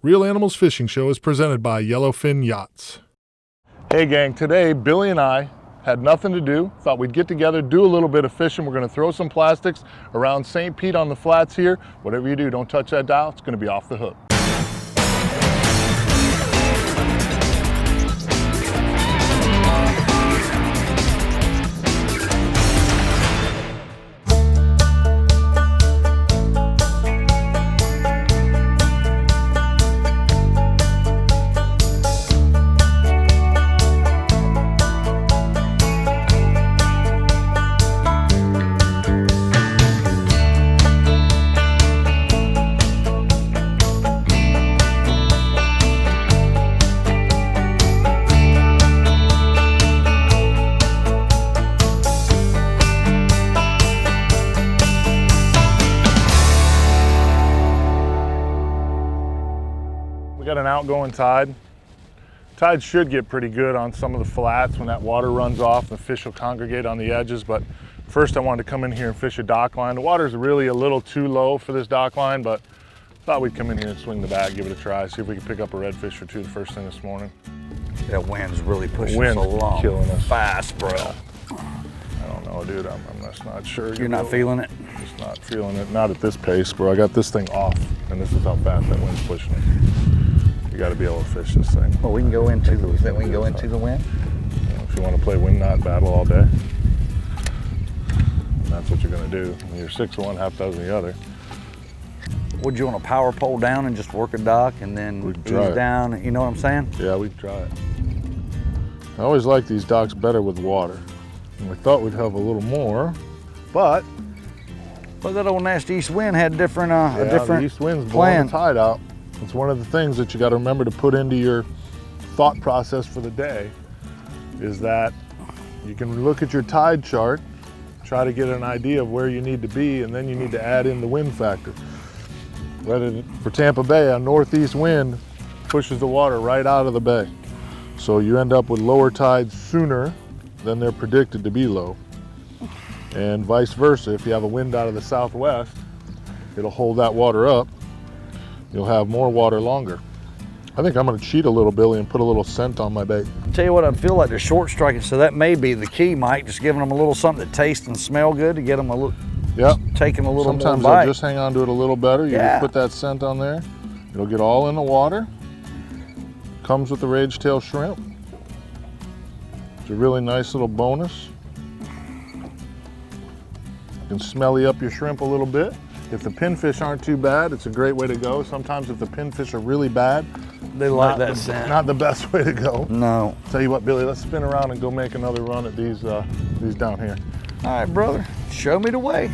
Real Animals Fishing Show is presented by Yellowfin Yachts. Hey gang, today Billy and I had nothing to do. Thought we'd get together, do a little bit of fishing. We're gonna throw some plastics around St. Pete on the flats here. Whatever you do, don't touch that dial. It's gonna be off the hook. We got an outgoing tide. Tide should get pretty good on some of the flats when that water runs off. The fish will congregate on the edges, but first I wanted to come in here and fish a dock line. The water's really a little too low for this dock line, but thought we'd come in here and swing the bag, give it a try, see if we could pick up a redfish or two the first thing this morning. That wind's really pushing us along. Killing us fast, bro. Yeah. I don't know, dude. I'm just not sure. You're not feeling it? Just not feeling it. Not at this pace, bro. I got this thing off, and this is how fast that wind's pushing it. You got to be able to fish this thing. Well, we can go into the. That we can go into the wind. You know, if you want to play wind knot battle all day, that's what you're going to do. You're 6 of one, half dozen the other. Would you want to power pole down and just work a dock and then ease down? You know what I'm saying? Yeah, we'd try it. I always like these docks better with water. And we thought we'd have a little more, but that old nasty east wind had different, a different the east wind's blowing the tide out. It's one of the things that you got to remember to put into your thought process for the day, is that you can look at your tide chart, try to get an idea of where you need to be, and then you need to add in the wind factor. For Tampa Bay, a northeast wind pushes the water right out of the bay. So you end up with lower tides sooner than they're predicted to be low. And vice versa, if you have a wind out of the southwest, it'll hold that water up. You'll have more water longer. I think I'm gonna cheat a little, Billy, and put a little scent on my bait. Tell you what, I feel like they're short striking, so that may be the key, Mike, just giving them a little something that tastes and smell good to get them a little, taking a little Sometimes more bite. they'll just hang on to it a little better. You just put that scent on there. It'll get all in the water. Comes with the rage tail shrimp. It's a really nice little bonus. You can smelly up your shrimp a little bit. If the pinfish aren't too bad, it's a great way to go. Sometimes if the pinfish are really bad, they like that scent. Not the best way to go. No. Tell you what, Billy, let's spin around and go make another run at these down here. All right, brother, show me the way.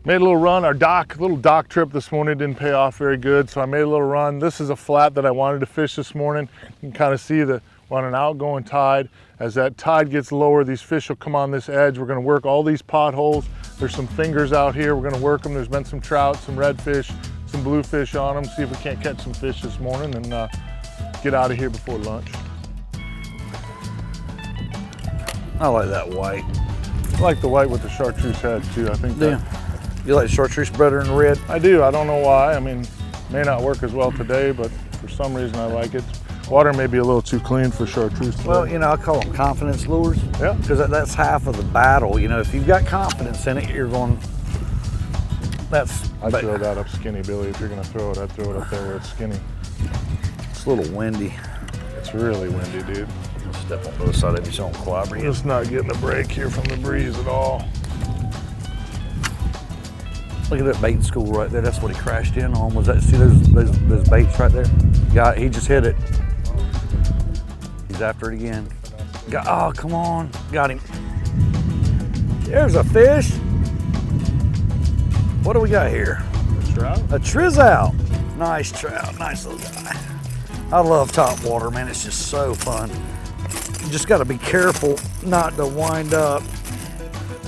Made a little run, little dock trip this morning didn't pay off very good, so I made a little run. This is a flat that I wanted to fish this morning. You can kind of see we're on an outgoing tide. As that tide gets lower, these fish will come on this edge. We're gonna work all these potholes. There's some fingers out here. We're gonna work them. There's been some trout, some redfish, some bluefish on them. See if we can't catch some fish this morning and get out of here before lunch. I like that white. I like the white with the chartreuse head too. I think that. You like chartreuse better than red? I do. I don't know why. I mean, may not work as well today, but for some reason I like it. Water may be a little too clean for chartreuse today. Well, you know, I call them confidence lures. Yeah. Because that's half of the battle. You know, if you've got confidence in it, you're going, I'd throw that up skinny, Billy. If you're going to throw it, I'd throw it up there where it's skinny. It's a little windy. It's really windy, dude. Step on both sides of your own clobber. Just not getting a break here from the breeze at all. Look at that bait school right there. That's what he crashed in on. Was that, see those baits right there? He just hit it. He's after it again. Oh, come on. Got him. There's a fish. What do we got here? A trout? A trizout. Nice trout. Nice little guy. I love top water, man. It's just so fun. You just got to be careful not to wind up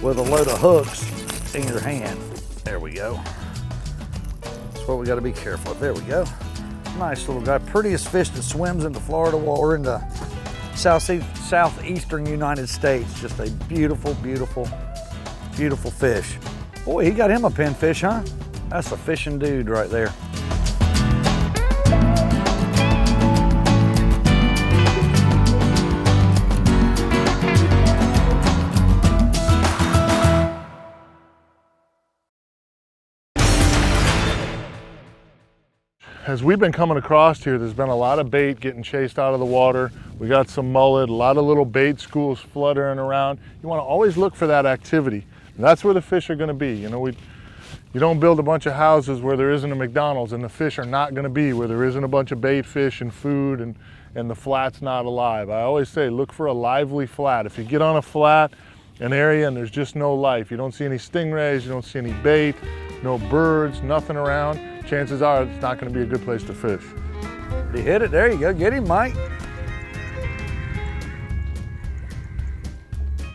with a load of hooks in your hand. There we go. That's what we got to be careful of. There we go. Nice little guy. Prettiest fish that swims into Florida water, into southeastern United States. Just a beautiful, beautiful, beautiful fish. Boy, he got him a pinfish, huh? That's a fishing dude right there. As we've been coming across here, there's been a lot of bait getting chased out of the water. We got some mullet, a lot of little bait schools fluttering around. You want to always look for that activity. And that's where the fish are going to be. You know, you don't build a bunch of houses where there isn't a McDonald's, and the fish are not going to be where there isn't a bunch of bait fish and food and the flat's not alive. I always say look for a lively flat. If you get on a flat, an area, and there's just no life, you don't see any stingrays, you don't see any bait, no birds, nothing around, chances are it's not going to be a good place to fish. You hit it. There you go. Get him, Mike.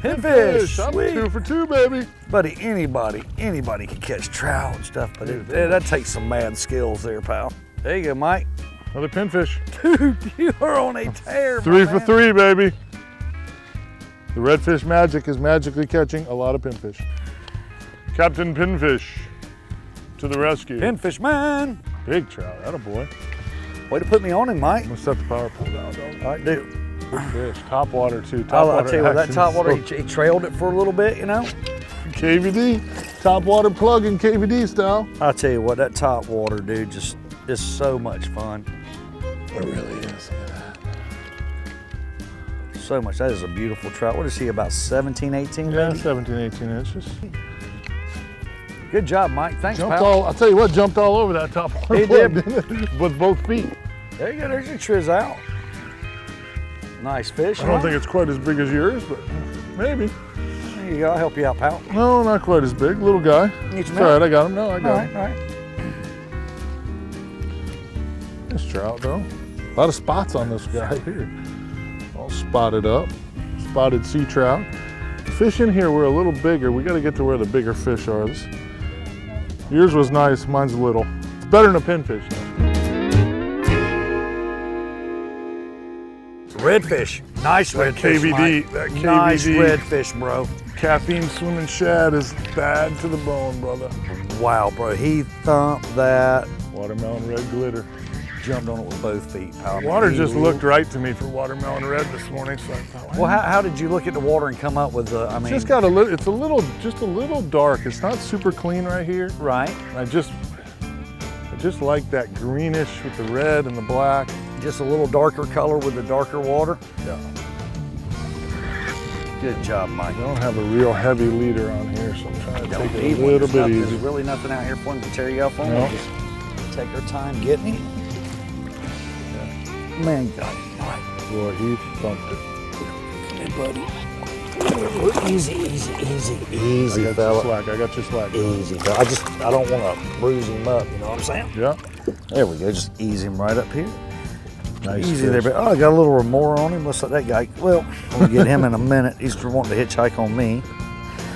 Pinfish. I'm 2 for 2, baby. Buddy, anybody can catch trout and stuff, but that takes some mad skills there, pal. There you go, Mike. Another pinfish. Dude, you are on a tear, 3 for 3, baby. The redfish magic is magically catching a lot of pinfish. Captain Pinfish to the rescue. Pinfish man. Big trout, attaboy. Way to put me on him, Mike. I'm gonna set the power pole down, dog. All right, dude. Big fish, top water too. I'll tell you what, that top water, he trailed it for a little bit, you know? KVD, top water plug in KVD style. I'll tell you what, that top water, dude, just is so much fun. It really is. Look at that. So much. That is a beautiful trout. What is he, about 17, 18? Yeah, maybe? 17, 18 inches. Good job, Mike. Thanks, Jumped pal. I'll tell you what, jumped all over that top water He plug, did. didn't it? With both feet. There you go. There's your triz out. Nice fish. I don't think it's quite as big as yours, but maybe. There you go. I'll help you out, pal. No, not quite as big. Little guy. Need some It's all help? right, I got him. No, I got him. All right. Nice trout, though. A lot of spots on this guy here. All spotted up. Spotted sea trout. The fish in here were a little bigger. We got to get to where the bigger fish are. Yours was nice. Mine's little. It's better than a pinfish, though. Redfish. Nice redfish, KVD. Mike. That KVD. Nice redfish, bro. Caffeine swimming shad is bad to the bone, brother. Wow, bro. He thumped that. Watermelon red glitter. Jumped on it with both feet, pal. Water just looked right to me for watermelon red this morning, so I thought, Well, how did you look at the water and come up with the, I mean. just got a little, it's just a little dark. It's not super clean right here. Right. And I just like that greenish with the red and the black. Just a little darker color with the darker water. Yeah. Good job, Mike. I don't have a real heavy leader on here, so I'm trying to Don't take it need a one. little bit There's easy. really nothing out here for him to tear you off on. No. Just take our time getting him. Man, got him, Mike. Boy, he thumped it. Come here, buddy. Easy, easy, easy, easy, I got fella. your slack. I got your slack. Easy, fella. I don't want to bruise him up, you know what I'm saying? Yeah. There we go, just ease him right up here. Nice Easy fish. there, but I got a little remora on him. Looks like that guy. Well, we'll get him in a minute. He's wanting to hitchhike on me.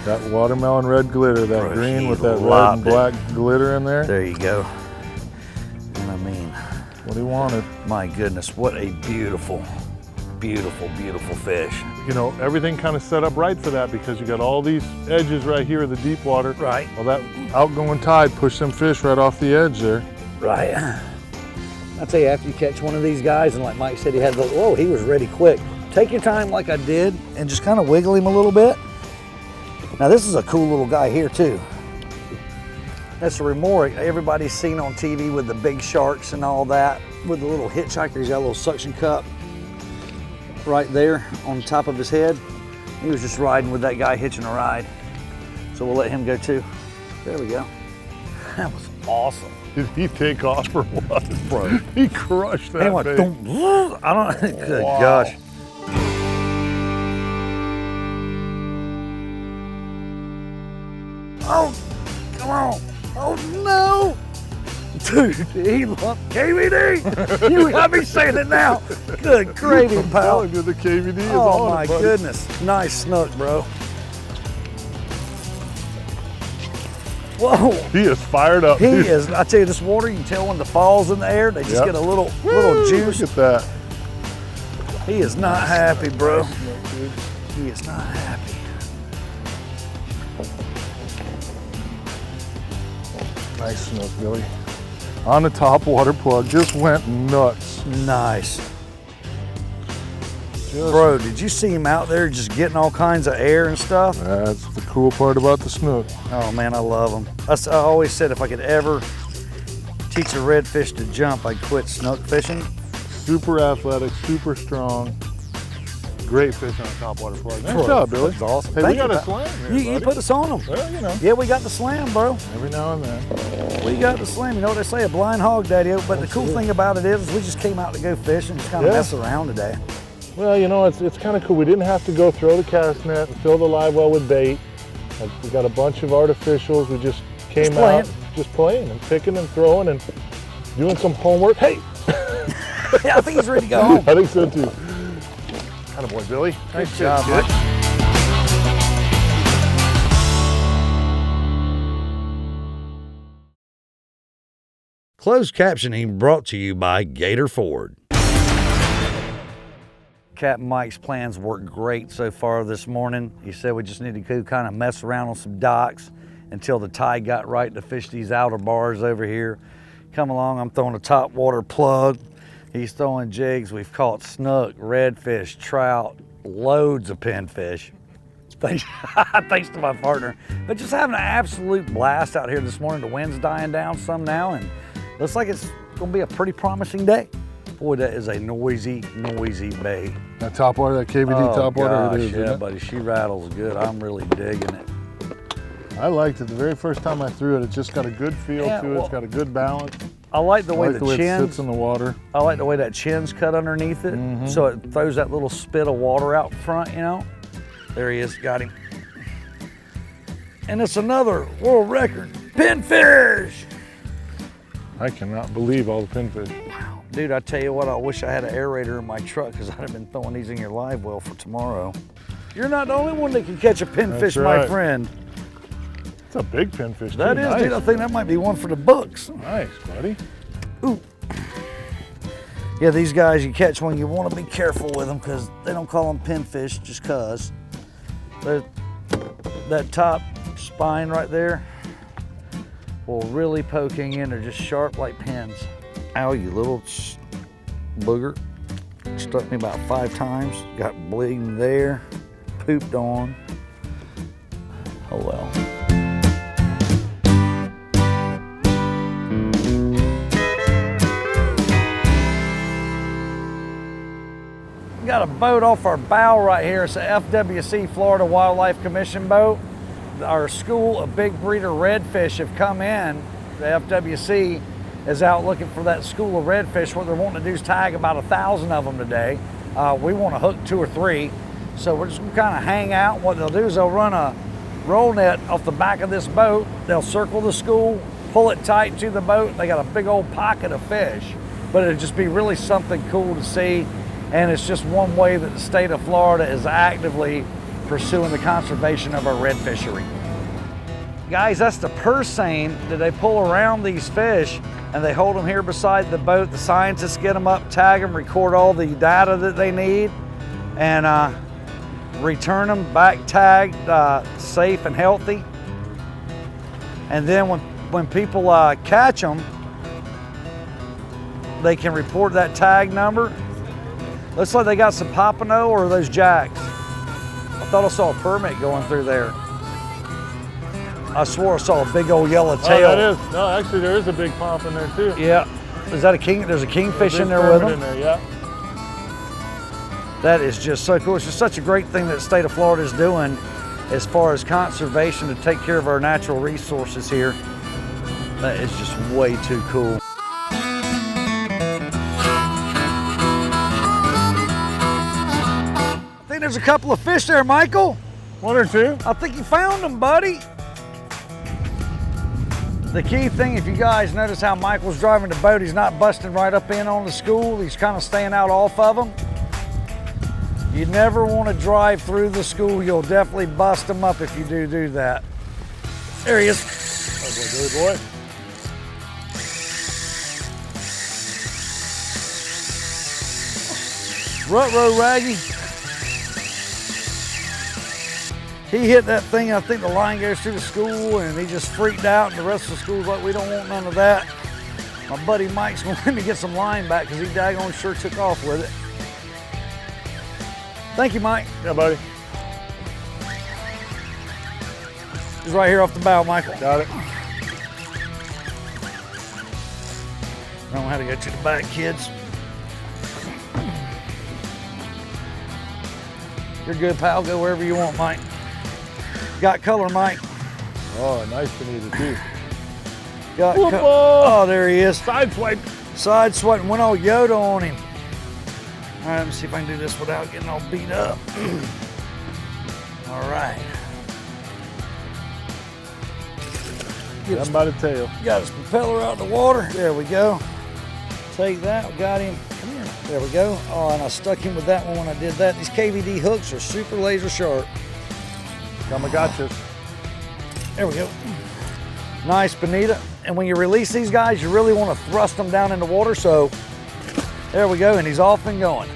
That watermelon red glitter, that Bro, green he with that red lobbed and black glitter in there. There you go. And I mean, What he wanted. my goodness, what a beautiful, beautiful, beautiful fish. You know, everything kind of set up right for that because you got all these edges right here of the deep water. Right. Well, that outgoing tide pushed them fish right off the edge there. Right. I tell you, after you catch one of these guys, and like Mike said, he had the, whoa, he was ready quick. Take your time like I did and just kind of wiggle him a little bit. Now this is a cool little guy here too. That's a remora everybody's seen on TV with the big sharks and all that. With the little hitchhiker, he's got a little suction cup right there on top of his head. He was just riding with that guy hitching a ride. So we'll let him go too. There we go. That was awesome. Did he take off or what? Bro. He crushed that Anyway, bait. I don't, good Wow. gosh. Oh, come on. Oh no. Dude, he lumped KVD. You got me saying it now. Good gravy, I'm pal. telling you, the KVD is Oh on my it, buddy. goodness. Nice snook, bro. Whoa. He is fired up. He is, I tell you, this water, you can tell when the fall's in the air, they just Yep. get a little Woo, juice. Look at that. He is not happy, bro. Nice snook, dude. He is not happy. Nice snook, Billy. On the top water plug, just went nuts. Nice. Bro, did you see him out there just getting all kinds of air and stuff? That's the cool part about the snook. Oh man, I love them. I always said if I could ever teach a redfish to jump, I'd quit snook fishing. Super athletic, super strong. Great fish on a top water plug. Nice Bro, job, Billy. that's awesome. Hey, Thank we got you, a slam here, You buddy. put us on them. Well, you know, Yeah, we got the slam, bro. every now and then. We got the slam. You know what they say, a blind hog, daddy. But the cool thing about it is we just came out to go fish and just kind of Yeah. mess around today. Well, you know, it's kind of cool. We didn't have to go throw the cast net and fill the live well with bait. Like, we got a bunch of artificials. We just came playing. out just playing and picking and throwing and doing some homework. Hey! Yeah, I think he's ready to go home. I think so too. Attaboy, Billy. Good job, kid. Mike. Closed captioning brought to you by Gator Ford. Captain Mike's plans worked great so far this morning. He said we just need to go kind of mess around on some docks until the tide got right to fish these outer bars over here. Come along, I'm throwing a top water plug. He's throwing jigs. We've caught snook, redfish, trout, loads of pinfish. Thanks to my partner. But just having an absolute blast out here this morning. The wind's dying down some now and looks like it's gonna be a pretty promising day. Boy, that is a noisy, noisy bay. That top water, that KVD top water, gosh, it is, yeah, isn't it? buddy, she rattles good. I'm really digging it. I liked it. The very first time I threw it, it just got a good feel Yeah, to it. It's got a good balance. I like the I way like the way it chin. sits in the water. I like the way that chin's cut underneath it, so it throws that little spit of water out front, you know? There he is, got him. And it's another world record, pinfish! I cannot believe all the pinfish. Dude, I tell you what, I wish I had an aerator in my truck because I'd have been throwing these in your live well for tomorrow. You're not the only one that can catch a pinfish, That's my right. friend. It's a big pinfish too. That is, Nice. dude, I think that might be one for the books. Nice, buddy. Ooh. Yeah, these guys, you catch one, you want to be careful with them because they don't call them pinfish just because. That top spine right there will really poking in. They're just sharp like pins. Ow, you little booger. Struck me about 5 times. Got bleeding there. Pooped on. Oh well. We got a boat off our bow right here. It's a FWC Florida Wildlife Commission boat. Our school of big breeder redfish have come in. The FWC is out looking for that school of redfish. What they're wanting to do is tag about 1,000 of them today. We want to hook 2 or 3. So we're just gonna kind of hang out. What they'll do is they'll run a roll net off the back of this boat. They'll circle the school, pull it tight to the boat. They got a big old pocket of fish, but it'll just be really something cool to see. And it's just one way that the state of Florida is actively pursuing the conservation of our red fishery. Guys, that's the purse seine that they pull around these fish and they hold them here beside the boat. The scientists get them up, tag them, record all the data that they need, and return them back tagged, safe and healthy. And then when people catch them, they can report that tag number. Looks like they got some pompano or those jacks. I thought I saw a permit going through there. I swore I saw a big old yellow tail. Oh, that is. No, actually, there is a big pomp in there too. Yeah. Is that a king? There's a kingfish Big in there with permit them. in there, yeah. That is just so cool. It's just such a great thing that the state of Florida is doing as far as conservation to take care of our natural resources here. That is just way too cool. I think there's a couple of fish there, Michael. 1 or 2. I think you found them, buddy. The key thing, if you guys notice how Michael's driving the boat, he's not busting right up in on the school. He's kind of staying out off of them. You never want to drive through the school. You'll definitely bust them up if you do that. There he is. Oh, boy, good boy. Rut-row Raggy. He hit that thing, I think the line goes through the school, and he just freaked out, and the rest of the school's like, we don't want none of that. My buddy Mike's wanting to get some line back because he daggone sure took off with it. Thank you, Mike. Yeah, buddy. He's right here off the bow, Michael. Got it. I don't know how to go to the back, kids. You're good, pal. Go wherever you want, Mike. Got color, Mike. Oh, nice bonita too. Got oh, there he is. Side swipe. Side swipe. Went all Yoda on him. All right, let me see if I can do this without getting all beat up. All right. Get him by the tail. Got his propeller out in the water. There we go. Take that. We got him. Come here. There we go. Oh, and I stuck him with that one when I did that. These KVD hooks are super laser sharp. Tamagotchas. There we go. Nice bonita. And when you release these guys, you really want to thrust them down in the water. So there we go. And he's off and going.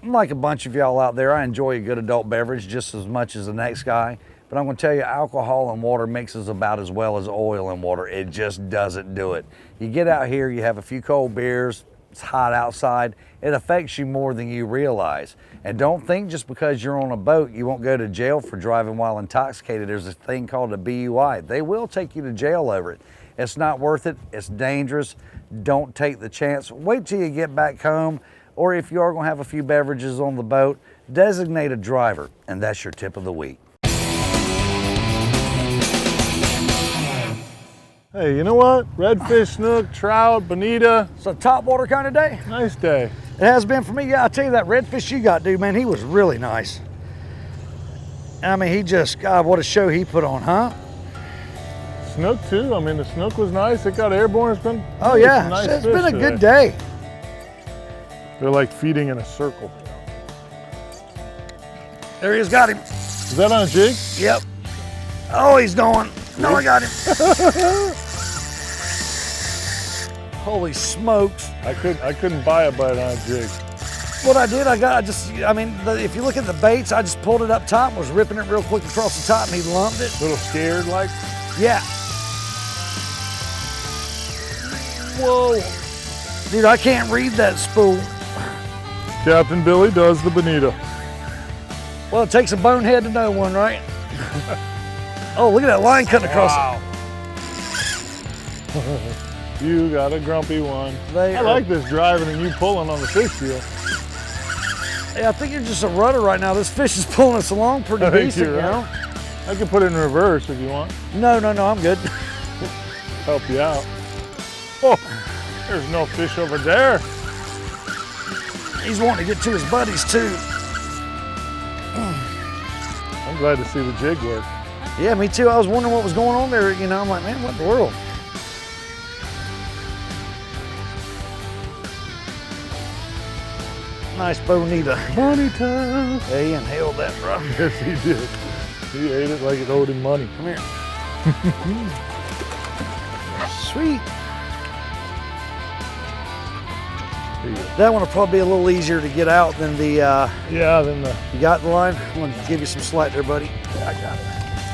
Like a bunch of y'all out there, I enjoy a good adult beverage just as much as the next guy, but I'm going to tell you, alcohol and water mixes about as well as oil and water. It just doesn't do it. You get out here, you have a few cold beers, it's hot outside, it affects you more than you realize. And don't think just because you're on a boat you won't go to jail for driving while intoxicated. There's a thing called a BUI. They will take you to jail over it. It's not worth it. It's dangerous. Don't take the chance. Wait till you get back home. Or if you are going to have a few beverages on the boat, designate a driver, and that's your tip of the week. Hey, you know what? Redfish, snook, trout, bonita. It's a top water kind of day. Nice day. It has been for me. Yeah, I'll tell you that redfish you got, dude, man, he was really nice. I mean, he just, God, what a show he put on, huh? Snook too. I mean, the snook was nice. It got airborne. It's been oh yeah, nice. It's been a good day. They're like feeding in a circle. There he is, got him. Is that on a jig? Yep. Oh, he's going. No, I got him. Holy smokes. I couldn't buy a bite on a jig. What I did, I mean, if you look at the baits, I just pulled it up top, was ripping it real quick across the top, and he lumped it. A little scared like? Yeah. Whoa. Dude, I can't read that spool. Captain Billy does the bonita. Well, it takes a bonehead to know one, right? Oh, look at that line cutting across it. You got a grumpy one. I like this driving and you pulling on the fish reel. Yeah, I think you're just a rudder right now. This fish is pulling us along pretty decent, you know? I can put it in reverse if you want. No, I'm good. Help you out. Oh, there's no fish over there. He's wanting to get to his buddies too. I'm glad to see the jig work. Yeah, me too. I was wondering what was going on there. You know, I'm like, man, what in the world? Nice bonita. Bonita. Yeah, he inhaled that, bro. Yes, he did. He ate it like it owed him money. Come here. Sweet. That one will probably be a little easier to get out than the... yeah, than the... You got the line? I'm going to give you some slack there, buddy. Yeah, I got it.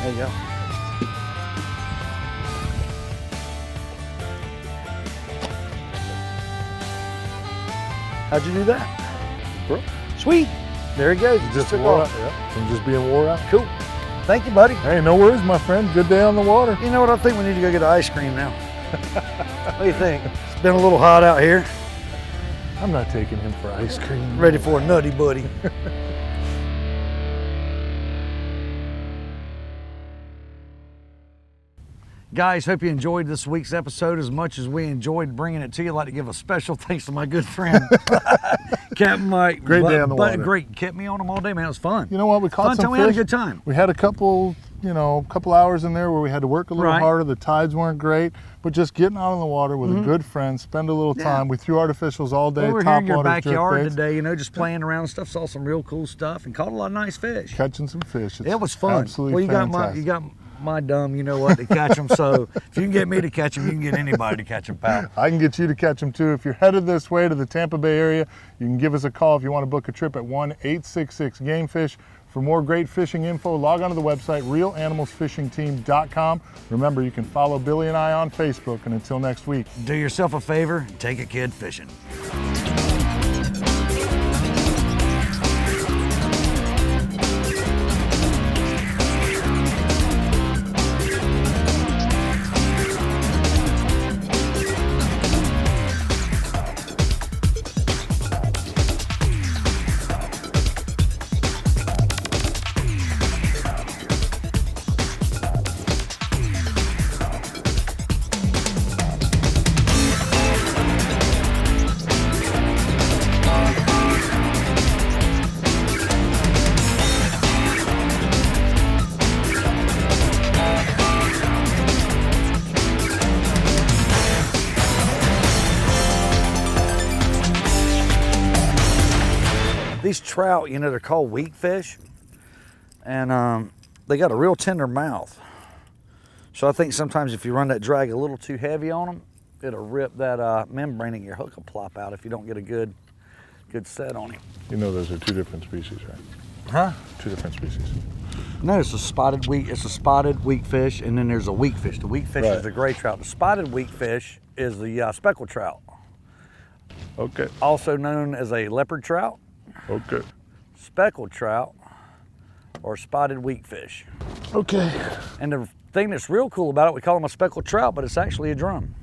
There you go. How'd you do that? Bro. Sweet. There he goes. Just wore out. Yeah. From just being wore out. Cool. Thank you, buddy. Hey, no worries, my friend. Good day on the water. You know what? I think we need to go get ice cream now. What do you think? It's been a little hot out here. I'm not taking him for ice cream. Ready for a nutty buddy. Guys, hope you enjoyed this week's episode as much as we enjoyed bringing it to you. I'd like to give a special thanks to my good friend, Captain Mike. Great day on the water. Great. Kept me on them all day, man. It was fun. You know what? We caught some fun. fish. We had a good time. We had a couple you know, a couple hours in there where we had to work a little Right. harder. The tides weren't great, but just getting out on the water with a good friend, spend a little time. We threw artificials all day. We were here in your topwater, backyard jerkbaits, today, you know, just playing around and stuff. Saw some real cool stuff and caught a lot of nice fish. catching some fish. It's It was fun. Absolutely Well, you fantastic. got my dumb, you know what, to catch them. So if you can get me to catch them, you can get anybody to catch them, pal. I can get you to catch them too. If you're headed this way to the Tampa Bay area, you can give us a call if you want to book a trip at 1-866-GAMEFISH. For more great fishing info, log on to the website, realanimalsfishingteam.com. Remember, you can follow Billy and I on Facebook. And until next week, Do yourself a favor and take a kid fishing. These trout, you know, they're called weak fish, and they got a real tender mouth. So I think sometimes if you run that drag a little too heavy on them, it'll rip that membrane and your hook will plop out if you don't get a good set on him. you know those are two different species, right? Huh? Two different species. No, it's a spotted weak fish, and then there's a weak fish. The weak fish Right. is the gray trout. The spotted weak fish is the speckled trout, Okay, also known as a leopard trout, okay. speckled trout, or spotted weak fish. Okay. And the thing that's real cool about it, we call them a speckled trout, but it's actually a drum.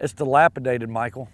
It's dilapidated, Michael.